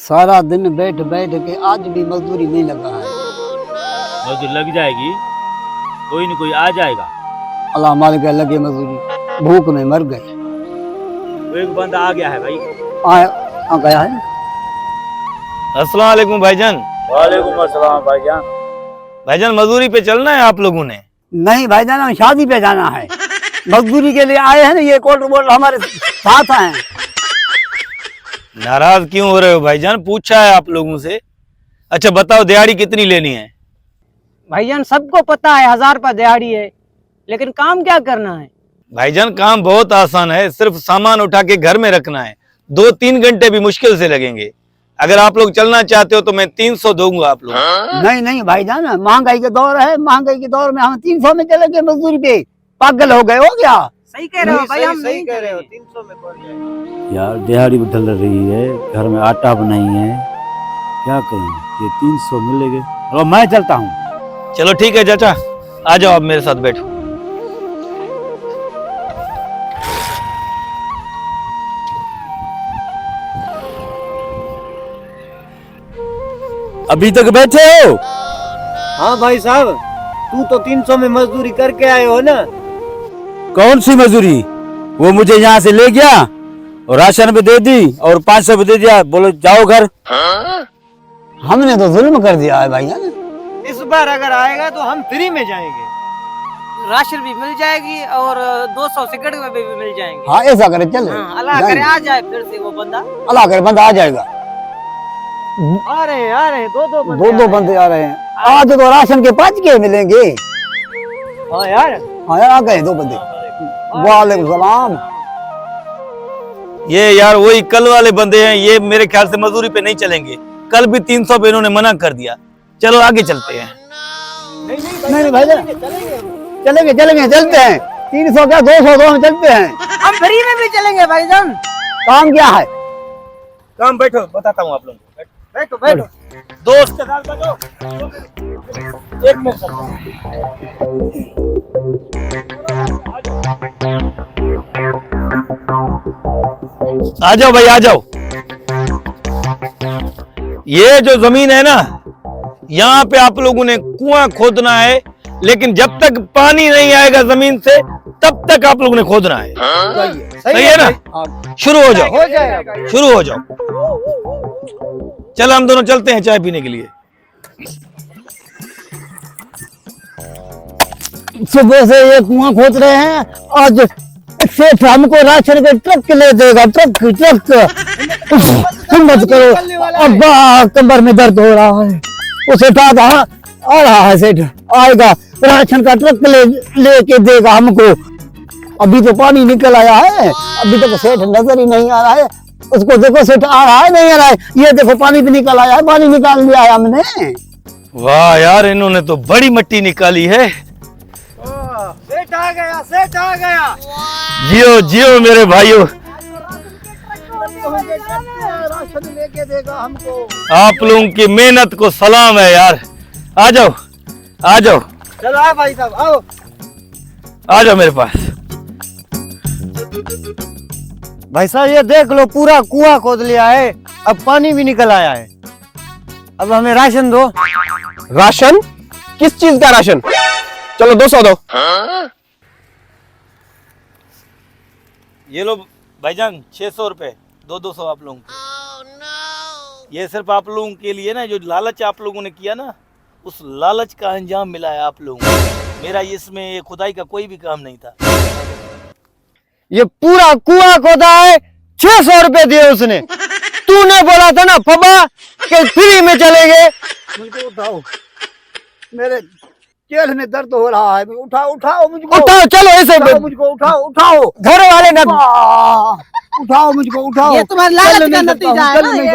सारा दिन बैठ बैठ के आज भी मजदूरी नहीं लगा है। मजदूरी लग जाएगी, कोई न कोई आ जाएगा। अल्लाह मालिक लगे मजदूरी, भूख में मर गए। वो एक बंदा आ गया है भाई। आ गया है। अस्सलाम वालेकुम भाईजान। वालेकुम अस्सलाम भाईजान। भाईजान मजदूरी पे चलना है आप लोगों ने? नहीं भाईजान, हम शादी पे जाना है। मजदूरी के लिए आए हैं ना, ये कोट बोल हमारे साथ हैं। नाराज क्यों हो रहे हो भाईजान? पूछा है आप लोगों से। अच्छा बताओ दिहाड़ी कितनी लेनी है? भाईजान सबको पता है 1000 रुपये दिहाड़ी है, लेकिन काम क्या करना है? भाईजान काम बहुत आसान है, सिर्फ सामान उठा के घर में रखना है। 2-3 घंटे भी मुश्किल से लगेंगे। अगर आप लोग चलना चाहते हो तो मैं 300 दूंगा आप लोग। नहीं नहीं भाईजान, महंगाई के दौर है, महंगाई के दौर में हम 300 में चलेंगे मजदूरी पे? पागल हो गए हो क्या? सही कह रहे हो भाई, हम नहीं कह रहे हो। 300 में पड़ जाएगा। यार दिहाड़ी भी ढल रही है, घर में आटा भी नहीं है, क्या करें? ये 300 मिलेंगे और मैं चलता हूँ। चलो ठीक है चाचा, आ जाओ आप मेरे साथ बैठो। अभी तक बैठे हो? हाँ भाई साहब, तू तो 300 में मजदूरी करके आए हो ना। कौन सी मजदूरी? वो मुझे यहाँ से ले गया और राशन भी दे दी और 500 भी दे दिया, बोलो जाओ घर। हमने तो जुल्म कर दिया है भाईजान। इस बार अगर आएगा तो हम फ्री में जाएंगे। राशन भी मिल जाएगी और 200 सिगरेट में भी मिल जाएंगे। हाँ ऐसा करे चले। हाँ, अल्लाह करे आ जाए फिर से वो बंदा। अल्लाह करे बंदा आ जाएगा। आ रहे हैं दो बंदे आ रहे हैं। आज तो राशन के 5 के मिलेंगे। हाँ यार, हाँ यार, आ गए 2 बंदे। वालेकुम सलाम। ये यार वही कल वाले बंदे हैं, ये मेरे ख्याल से मजदूरी पे नहीं चलेंगे। कल भी 300 पे इन्होंने मना कर दिया। चलो आगे चलते हैं। नहीं भाईजान, चलेंगे चलते हैं। 300 क्या 200 में चलते हैं। हम फ्री में भी चलेंगे भाईजान। काम क्या है? काम बैठो, बताता हूँ आप लोगों को। बैठो बैठो। दोस्त के साथ बैठो। एक मिनट आ जाओ भाई, आ जाओ। ये जो जमीन है ना, यहाँ पे आप लोगों ने कुआं खोदना है, लेकिन जब तक पानी नहीं आएगा जमीन से तब तक आप लोगों ने खोदना है। सही है ना? शुरू हो जाओ, शुरू हो जाओ। चलो हम दोनों चलते हैं चाय पीने के लिए। सुबह से ये कुआं खोद रहे हैं। आज सेठ हमको राशन के ट्रक ले देगा। ट्रक हिम्मत करो। अब्बा कमर में दर्द हो रहा है। वो सेठ आ रहा है। सेठ आएगा, राशन का ट्रक लेके देगा हमको। अभी तो पानी निकल आया है, अभी तक सेठ नजर ही नहीं आ रहा है। उसको देखो, सेठ आ रहा है नहीं आ रहा है? ये देखो पानी भी निकल आया है, पानी निकाल लिया है हमने। वाह यार, इन्होंने तो बड़ी मट्टी निकाली है। सेठ आ गया, सेठ आ गया। जियो जियो मेरे भाइयों, राशन लेके देगा हमको। आप लोगों की मेहनत को सलाम है यार। आ जाओ आ जाओ, चलो आओ भाई साहब, आओ। आ जाओ मेरे पास। भाई साहब ये देख लो, पूरा कुआं खोद लिया है, अब पानी भी निकल आया है। अब हमें राशन दो। राशन? किस चीज का राशन? चलो 200 दो। ये लो भाईजान 600 रुपए, 200 आप लोगों को। ये सिर्फ आप लोगों के लिए ना, जो लालच आप लोगों ने किया ना, उस लालच का अंजाम मिला है आप लोगों को। मेरा इसमें ये खुदाई का कोई भी काम नहीं था। ये पूरा कुआं खोदा है, 600 रुपए दिए उसने। तूने बोला था ना फबा कि फ्री में चलेंगे। मुझको उठाओ, मेरे जेल में दर्द हो रहा है। उठाओ मुझको। उठाओ, चलो ऐसे मुझको उठाओ। घर वाले ना उठाओ मुझको, उठाओ। ये तुम्हारे लालच का नतीजा है ना ये।